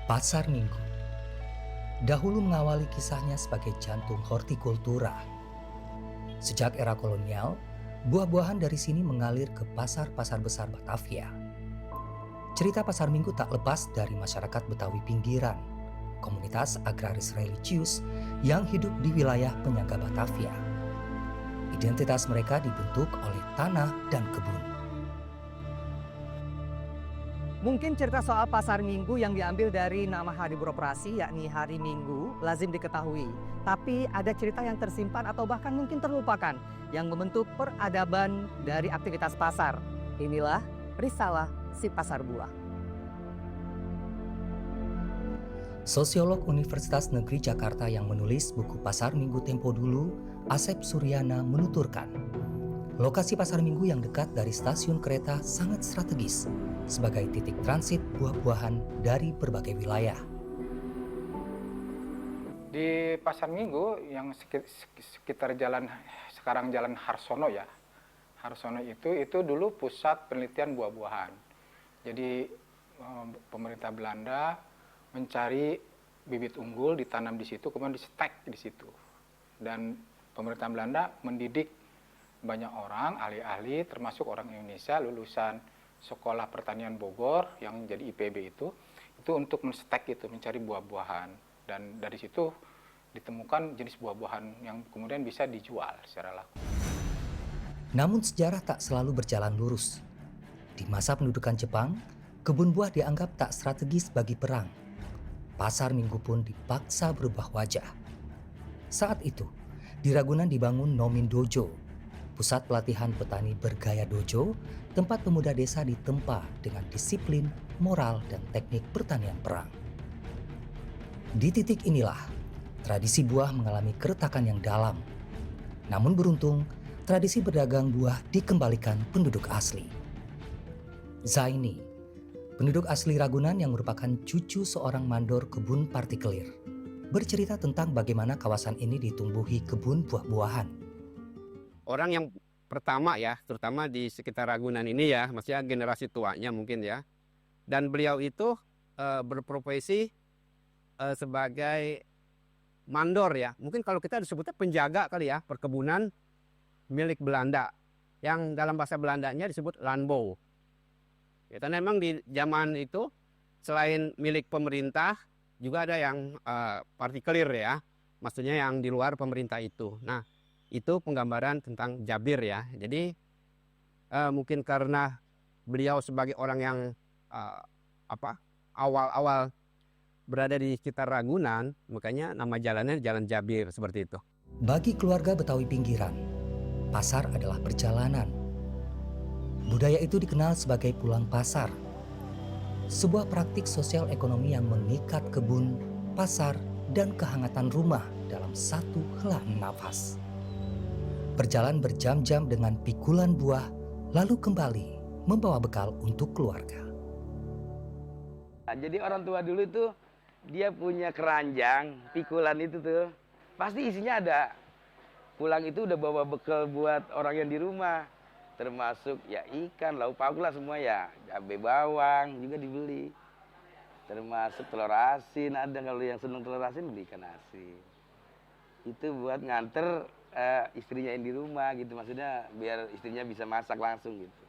Pasar Minggu dahulu mengawali kisahnya sebagai jantung hortikultura. Sejak era kolonial, buah-buahan dari sini mengalir ke pasar-pasar besar Batavia. Cerita Pasar Minggu tak lepas dari masyarakat Betawi pinggiran, komunitas agraris religius yang hidup di wilayah penyangga Batavia. Identitas mereka dibentuk oleh tanah dan kebun. Mungkin cerita soal Pasar Minggu yang diambil dari nama hari beroperasi, yakni hari Minggu, lazim diketahui. Tapi ada cerita yang tersimpan atau bahkan mungkin terlupakan yang membentuk peradaban dari aktivitas pasar. Inilah risalah si pasar buah. Sosiolog Universitas Negeri Jakarta yang menulis buku Pasar Minggu Tempo Dulu, Asep Suryana menuturkan, lokasi Pasar Minggu yang dekat dari stasiun kereta sangat strategis sebagai titik transit buah-buahan dari berbagai wilayah. Di Pasar Minggu yang sekitar sekarang jalan Harsono ya. Harsono itu dulu pusat penelitian buah-buahan. Jadi pemerintah Belanda mencari bibit unggul ditanam di situ, kemudian di-stek di situ. Dan pemerintah Belanda mendidik banyak orang, ahli-ahli, termasuk orang Indonesia lulusan Sekolah Pertanian Bogor yang jadi IPB itu untuk men-stek itu, mencari buah-buahan. Dan dari situ ditemukan jenis buah-buahan yang kemudian bisa dijual secara laku. Namun sejarah tak selalu berjalan lurus. Di masa pendudukan Jepang, kebun buah dianggap tak strategis bagi perang. Pasar Minggu pun dipaksa berubah wajah. Saat itu, di Ragunan dibangun Nomin Dojo, pusat pelatihan petani bergaya dojo, tempat pemuda desa ditempa dengan disiplin, moral, dan teknik pertanian perang. Di titik inilah, tradisi buah mengalami keretakan yang dalam. Namun beruntung, tradisi berdagang buah dikembalikan penduduk asli. Zaini, penduduk asli Ragunan yang merupakan cucu seorang mandor kebun partikelir, bercerita tentang bagaimana kawasan ini ditumbuhi kebun buah-buahan. Orang yang pertama ya, terutama di sekitar Ragunan ini ya, maksudnya generasi tuanya mungkin ya. Dan beliau itu berprofesi sebagai mandor ya. Mungkin kalau kita disebutnya penjaga kali ya, perkebunan milik Belanda. Yang dalam bahasa Belandanya disebut landbouw. Ya, dan memang di zaman itu selain milik pemerintah, juga ada yang partikelir ya. Maksudnya yang di luar pemerintah itu. Nah, itu penggambaran tentang Jabir ya. Jadi mungkin karena beliau sebagai orang yang awal-awal berada di sekitar Ragunan, makanya nama jalannya Jalan Jabir seperti itu. Bagi keluarga Betawi pinggiran, pasar adalah perjalanan. Budaya itu dikenal sebagai pulang pasar. Sebuah praktik sosial ekonomi yang mengikat kebun, pasar, dan kehangatan rumah dalam satu helaan nafas. Berjalan berjam-jam dengan pikulan buah, lalu kembali membawa bekal untuk keluarga. Jadi orang tua dulu tuh dia punya keranjang, pikulan itu tuh pasti isinya ada. Pulang itu udah bawa bekal buat orang yang di rumah, termasuk ya ikan, lauk pauk lah semua ya, cabai bawang juga dibeli. Termasuk telur asin, ada kalau yang seneng telur asin beli ikan asin. Itu buat nganter istrinya yang di rumah gitu, maksudnya biar istrinya bisa masak langsung gitu.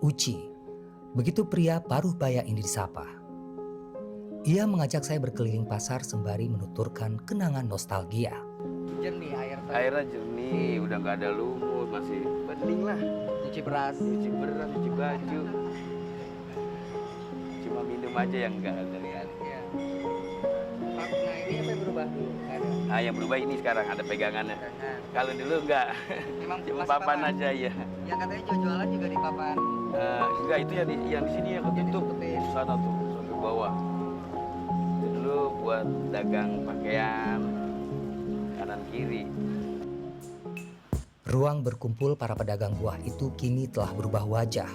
Uci, begitu pria paruh baya ini disapa. Ia mengajak saya berkeliling pasar sembari menuturkan kenangan nostalgia. Jernih Airnya jernih, udah nggak ada lumut, masih bening lah. cuci beras. Cuci beras, cuci baju. Cuma minum aja yang nggak ada lihat. Ya. Nah ini apa yang berubah dulu? Yang berubah ini sekarang ada pegangannya. Kalau dulu enggak, cuma papan aja ya. Yang katanya jualan juga di papan. Enggak, itu yang di sini yang ketutup. Sana tuh, sampai bawah. Itu dulu buat dagang pakaian kanan kiri. Ruang berkumpul para pedagang buah itu kini telah berubah wajah.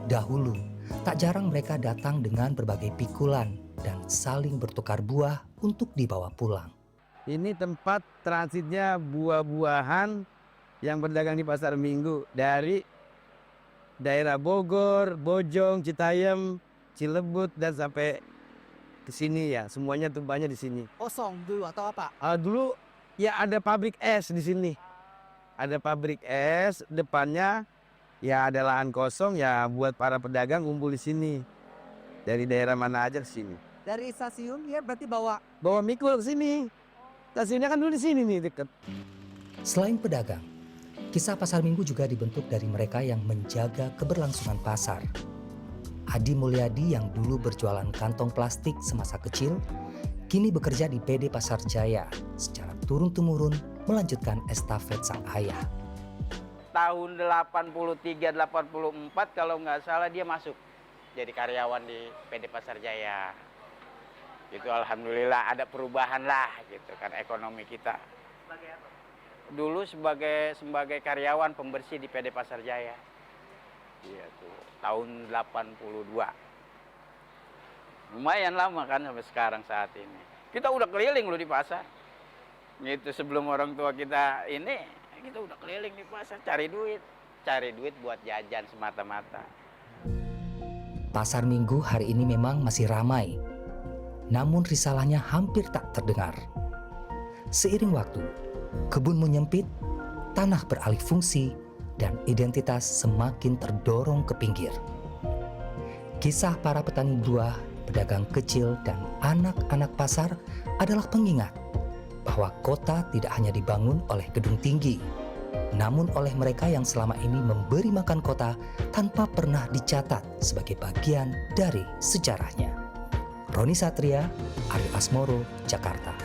Dahulu, tak jarang mereka datang dengan berbagai pikulan dan saling bertukar buah untuk dibawa pulang. Ini tempat transitnya buah-buahan yang berdagang di Pasar Minggu dari daerah Bogor, Bojong, Citayam, Cilebut dan sampai ke sini ya. Semuanya tumpahnya di sini. Kosong dulu atau apa? Dulu ya ada pabrik es di sini. Ada pabrik es, depannya ya ada lahan kosong ya buat para pedagang ngumpul di sini. Dari daerah mana aja ke sini. Dari stasiun ya berarti bawa. Bawa mikul ke sini. Stasiunnya kan dulu di sini nih deket. Selain pedagang, kisah pasar minggu juga dibentuk dari mereka yang menjaga keberlangsungan pasar. Adi Mulyadi yang dulu berjualan kantong plastik semasa kecil, kini bekerja di PD Pasar Jaya secara turun-temurun melanjutkan estafet sang ayah. Tahun 83-84 kalau nggak salah dia masuk jadi karyawan di PD Pasar Jaya. Itu alhamdulillah ada perubahan lah gitu kan ekonomi kita. Dulu sebagai karyawan pembersih di PD Pasar Jaya. Iya tuh, tahun 82. Lumayan lama kan sampai sekarang saat ini. Kita udah keliling loh di pasar. Gitu sebelum orang tua kita ini, kita udah keliling di pasar cari duit buat jajan semata-mata. Pasar Minggu hari ini memang masih ramai, namun risalahnya hampir tak terdengar. Seiring waktu, kebun menyempit, tanah beralih fungsi, dan identitas semakin terdorong ke pinggir. Kisah para petani buah, pedagang kecil, dan anak-anak pasar adalah pengingat bahwa kota tidak hanya dibangun oleh gedung tinggi, namun oleh mereka yang selama ini memberi makan kota tanpa pernah dicatat sebagai bagian dari sejarahnya. Roni Satria, Ariel Asmoro, Jakarta.